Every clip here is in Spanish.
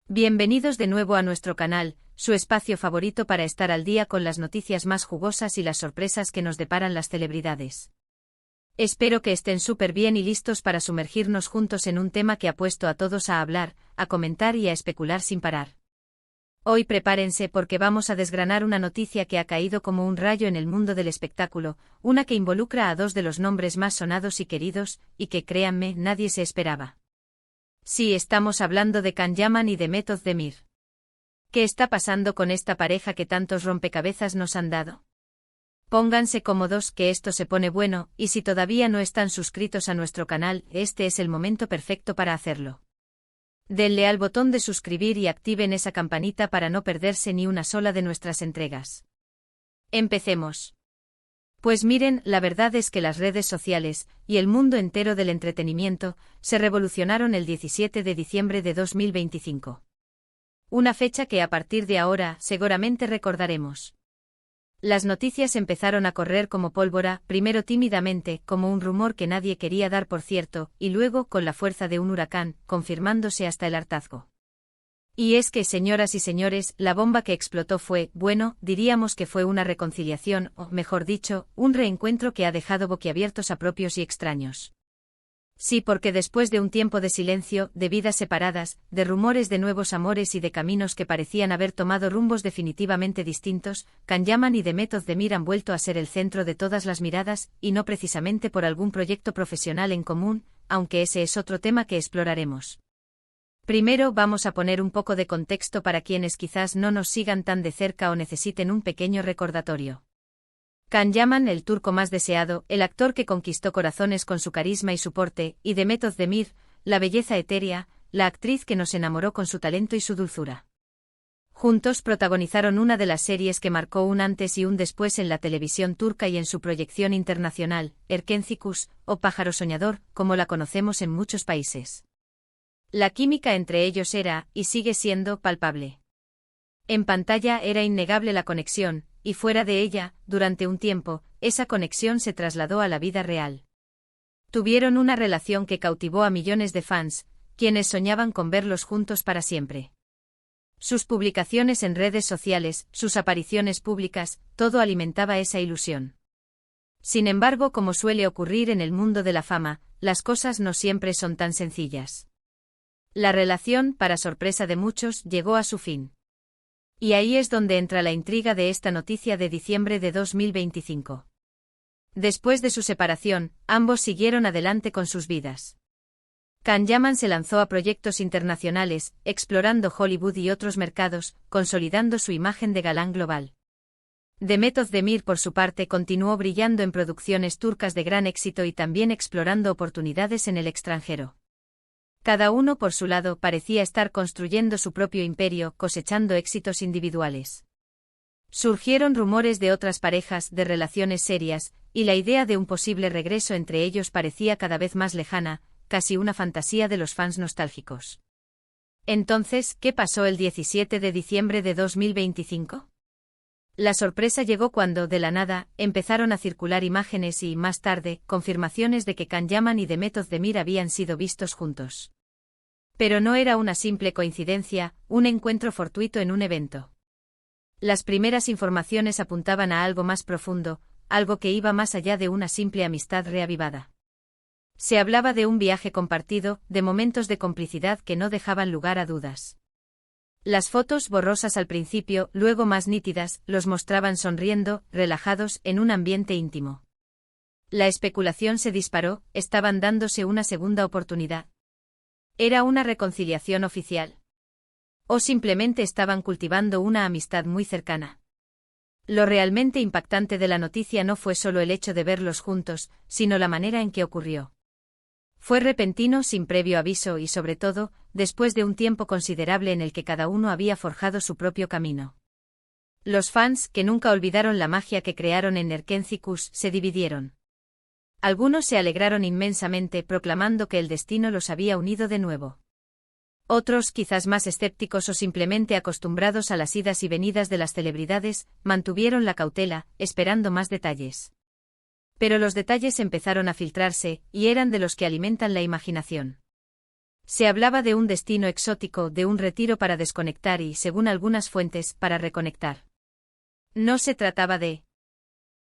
Bienvenidos de nuevo a nuestro canal, su espacio favorito para estar al día con las noticias más jugosas y las sorpresas que nos deparan las celebridades. Espero que estén súper bien y listos para sumergirnos juntos en un tema que ha puesto a todos a hablar, a comentar y a especular sin parar. Hoy prepárense porque vamos a desgranar una noticia que ha caído como un rayo en el mundo del espectáculo, una que involucra a dos de los nombres más sonados y queridos, y que créanme, nadie se esperaba. Sí, estamos hablando de Can Yaman y de Method Demir. ¿Qué está pasando con esta pareja que tantos rompecabezas nos han dado? Pónganse cómodos que esto se pone bueno, y si todavía no están suscritos a nuestro canal, este es el momento perfecto para hacerlo. Denle al botón de suscribir y activen esa campanita para no perderse ni una sola de nuestras entregas. Empecemos. Pues miren, la verdad es que las redes sociales, y el mundo entero del entretenimiento, se revolucionaron el 17 de diciembre de 2025. Una fecha que a partir de ahora, seguramente recordaremos. Las noticias empezaron a correr como pólvora, primero tímidamente, como un rumor que nadie quería dar por cierto, y luego, con la fuerza de un huracán, confirmándose hasta el hartazgo. Y es que, señoras y señores, la bomba que explotó fue, bueno, diríamos que fue una reconciliación, o, mejor dicho, un reencuentro que ha dejado boquiabiertos a propios y extraños. Sí, porque después de un tiempo de silencio, de vidas separadas, de rumores de nuevos amores y de caminos que parecían haber tomado rumbos definitivamente distintos, Can Yaman y The Method Demir han vuelto a ser el centro de todas las miradas, y no precisamente por algún proyecto profesional en común, aunque ese es otro tema que exploraremos. Primero vamos a poner un poco de contexto para quienes quizás no nos sigan tan de cerca o necesiten un pequeño recordatorio. Can Yaman, el turco más deseado, el actor que conquistó corazones con su carisma y su porte, y The Method Demir, la belleza etérea, la actriz que nos enamoró con su talento y su dulzura. Juntos protagonizaron una de las series que marcó un antes y un después en la televisión turca y en su proyección internacional, Erkenci Kuş, o Pájaro Soñador, como la conocemos en muchos países. La química entre ellos era, y sigue siendo, palpable. En pantalla era innegable la conexión, y fuera de ella, durante un tiempo, esa conexión se trasladó a la vida real. Tuvieron una relación que cautivó a millones de fans, quienes soñaban con verlos juntos para siempre. Sus publicaciones en redes sociales, sus apariciones públicas, todo alimentaba esa ilusión. Sin embargo, como suele ocurrir en el mundo de la fama, las cosas no siempre son tan sencillas. La relación, para sorpresa de muchos, llegó a su fin. Y ahí es donde entra la intriga de esta noticia de diciembre de 2025. Después de su separación, ambos siguieron adelante con sus vidas. Can Yaman se lanzó a proyectos internacionales, explorando Hollywood y otros mercados, consolidando su imagen de galán global. The Method Demir, por su parte, continuó brillando en producciones turcas de gran éxito y también explorando oportunidades en el extranjero. Cada uno por su lado parecía estar construyendo su propio imperio, cosechando éxitos individuales. Surgieron rumores de otras parejas, de relaciones serias, y la idea de un posible regreso entre ellos parecía cada vez más lejana, casi una fantasía de los fans nostálgicos. Entonces, ¿qué pasó el 17 de diciembre de 2025? La sorpresa llegó cuando, de la nada, empezaron a circular imágenes y, más tarde, confirmaciones de que Can Yaman y The Method Demir habían sido vistos juntos. Pero no era una simple coincidencia, un encuentro fortuito en un evento. Las primeras informaciones apuntaban a algo más profundo, algo que iba más allá de una simple amistad reavivada. Se hablaba de un viaje compartido, de momentos de complicidad que no dejaban lugar a dudas. Las fotos, borrosas al principio, luego más nítidas, los mostraban sonriendo, relajados, en un ambiente íntimo. La especulación se disparó, estaban dándose una segunda oportunidad. ¿Era una reconciliación oficial? ¿O simplemente estaban cultivando una amistad muy cercana? Lo realmente impactante de la noticia no fue solo el hecho de verlos juntos, sino la manera en que ocurrió. Fue repentino, sin previo aviso y, sobre todo, después de un tiempo considerable en el que cada uno había forjado su propio camino. Los fans, que nunca olvidaron la magia que crearon en Erkenci Kuş, se dividieron. Algunos se alegraron inmensamente proclamando que el destino los había unido de nuevo. Otros, quizás más escépticos o simplemente acostumbrados a las idas y venidas de las celebridades, mantuvieron la cautela, esperando más detalles. Pero los detalles empezaron a filtrarse, y eran de los que alimentan la imaginación. Se hablaba de un destino exótico, de un retiro para desconectar y, según algunas fuentes, para reconectar. No se trataba de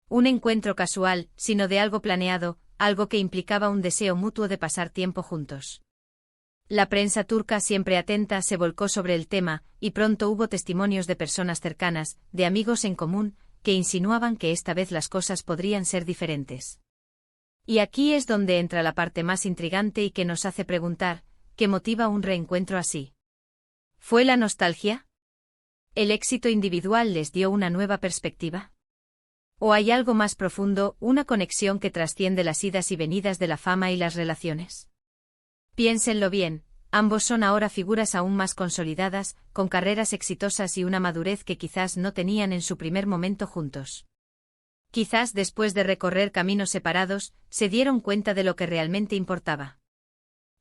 un encuentro casual, sino de algo planeado, algo que implicaba un deseo mutuo de pasar tiempo juntos. La prensa turca, siempre atenta, se volcó sobre el tema, y pronto hubo testimonios de personas cercanas, de amigos en común, que insinuaban que esta vez las cosas podrían ser diferentes. Y aquí es donde entra la parte más intrigante y que nos hace preguntar, ¿qué motiva un reencuentro así? ¿Fue la nostalgia? ¿El éxito individual les dio una nueva perspectiva? ¿O hay algo más profundo, una conexión que trasciende las idas y venidas de la fama y las relaciones? Piénsenlo bien, ambos son ahora figuras aún más consolidadas, con carreras exitosas y una madurez que quizás no tenían en su primer momento juntos. Quizás después de recorrer caminos separados, se dieron cuenta de lo que realmente importaba.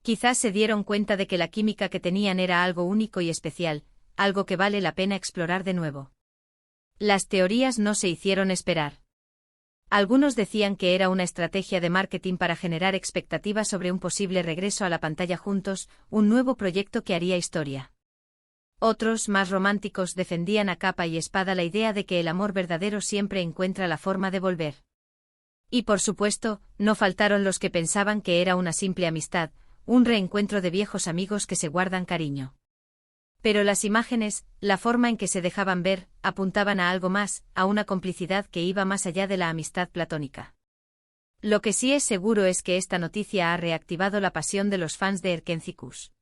Quizás se dieron cuenta de que la química que tenían era algo único y especial, algo que vale la pena explorar de nuevo. Las teorías no se hicieron esperar. Algunos decían que era una estrategia de marketing para generar expectativas sobre un posible regreso a la pantalla juntos, un nuevo proyecto que haría historia. Otros, más románticos, defendían a capa y espada la idea de que el amor verdadero siempre encuentra la forma de volver. Y por supuesto, no faltaron los que pensaban que era una simple amistad, un reencuentro de viejos amigos que se guardan cariño. Pero las imágenes, la forma en que se dejaban ver, apuntaban a algo más, a una complicidad que iba más allá de la amistad platónica. Lo que sí es seguro es que esta noticia ha reactivado la pasión de los fans de Erken Cikus.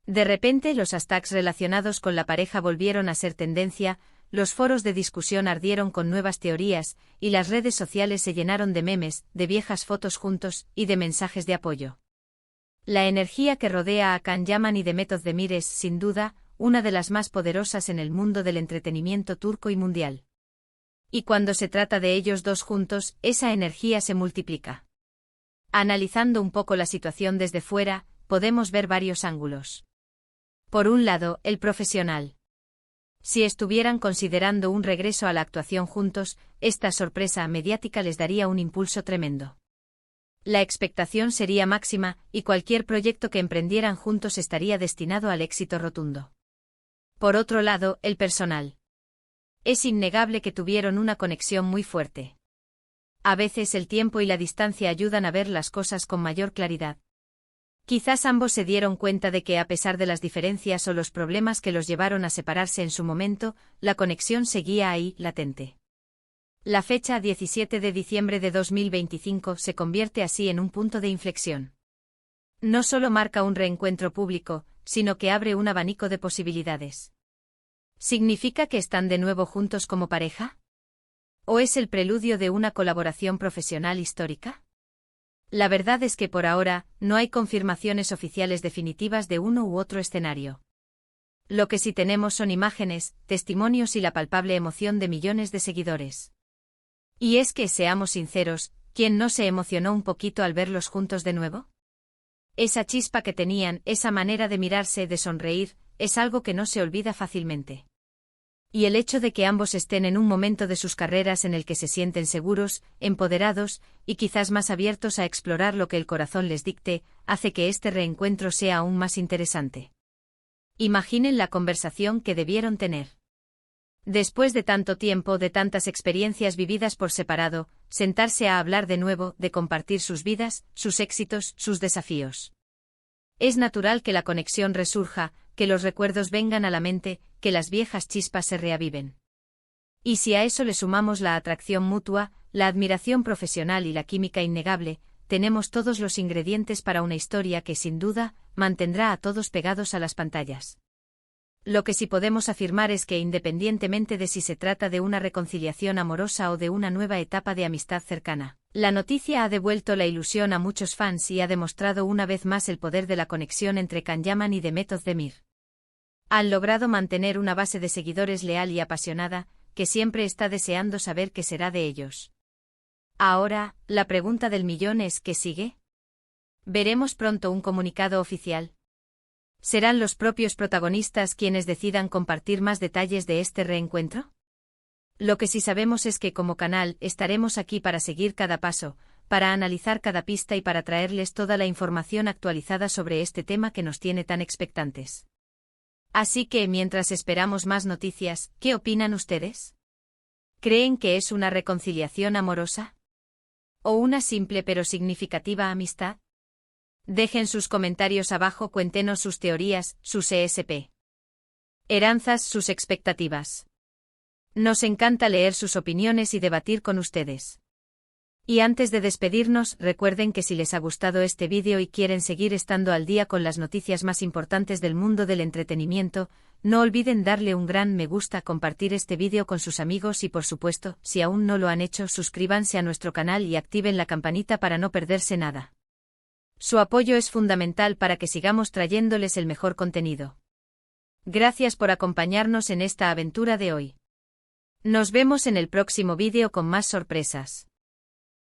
De repente los hashtags relacionados con la pareja volvieron a ser tendencia, los foros de discusión ardieron con nuevas teorías, y las redes sociales se llenaron de memes, de viejas fotos juntos, y de mensajes de apoyo. La energía que rodea a Can Yaman y Demet Özdemir es, sin duda, una de las más poderosas en el mundo del entretenimiento turco y mundial. Y cuando se trata de ellos dos juntos, esa energía se multiplica. Analizando un poco la situación desde fuera, podemos ver varios ángulos. Por un lado, el profesional. Si estuvieran considerando un regreso a la actuación juntos, esta sorpresa mediática les daría un impulso tremendo. La expectación sería máxima, y cualquier proyecto que emprendieran juntos estaría destinado al éxito rotundo. Por otro lado, el personal. Es innegable que tuvieron una conexión muy fuerte. A veces el tiempo y la distancia ayudan a ver las cosas con mayor claridad. Quizás ambos se dieron cuenta de que a pesar de las diferencias o los problemas que los llevaron a separarse en su momento, la conexión seguía ahí, latente. La fecha 17 de diciembre de 2025 se convierte así en un punto de inflexión. No solo marca un reencuentro público, sino que abre un abanico de posibilidades. ¿Significa que están de nuevo juntos como pareja? ¿O es el preludio de una colaboración profesional histórica? La verdad es que por ahora, no hay confirmaciones oficiales definitivas de uno u otro escenario. Lo que sí tenemos son imágenes, testimonios y la palpable emoción de millones de seguidores. Y es que, seamos sinceros, ¿quién no se emocionó un poquito al verlos juntos de nuevo? Esa chispa que tenían, esa manera de mirarse, de sonreír, es algo que no se olvida fácilmente. Y el hecho de que ambos estén en un momento de sus carreras en el que se sienten seguros, empoderados, y quizás más abiertos a explorar lo que el corazón les dicte, hace que este reencuentro sea aún más interesante. Imaginen la conversación que debieron tener. Después de tanto tiempo, de tantas experiencias vividas por separado, sentarse a hablar de nuevo, de compartir sus vidas, sus éxitos, sus desafíos. Es natural que la conexión resurja, que los recuerdos vengan a la mente, que las viejas chispas se reaviven. Y si a eso le sumamos la atracción mutua, la admiración profesional y la química innegable, tenemos todos los ingredientes para una historia que, sin duda, mantendrá a todos pegados a las pantallas. Lo que sí podemos afirmar es que, independientemente de si se trata de una reconciliación amorosa o de una nueva etapa de amistad cercana, la noticia ha devuelto la ilusión a muchos fans y ha demostrado una vez más el poder de la conexión entre Can Yaman y Demet Özdemir. Han logrado mantener una base de seguidores leal y apasionada, que siempre está deseando saber qué será de ellos. Ahora, la pregunta del millón es: ¿qué sigue? ¿Veremos pronto un comunicado oficial? ¿Serán los propios protagonistas quienes decidan compartir más detalles de este reencuentro? Lo que sí sabemos es que como canal estaremos aquí para seguir cada paso, para analizar cada pista y para traerles toda la información actualizada sobre este tema que nos tiene tan expectantes. Así que, mientras esperamos más noticias, ¿qué opinan ustedes? ¿Creen que es una reconciliación amorosa? ¿O una simple pero significativa amistad? Dejen sus comentarios abajo, cuéntenos sus teorías, sus ESP. Heranzas, sus expectativas. Nos encanta leer sus opiniones y debatir con ustedes. Y antes de despedirnos, recuerden que si les ha gustado este vídeo y quieren seguir estando al día con las noticias más importantes del mundo del entretenimiento, no olviden darle un gran me gusta, compartir este vídeo con sus amigos y por supuesto, si aún no lo han hecho, suscríbanse a nuestro canal y activen la campanita para no perderse nada. Su apoyo es fundamental para que sigamos trayéndoles el mejor contenido. Gracias por acompañarnos en esta aventura de hoy. Nos vemos en el próximo vídeo con más sorpresas.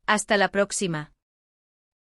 Hasta la próxima.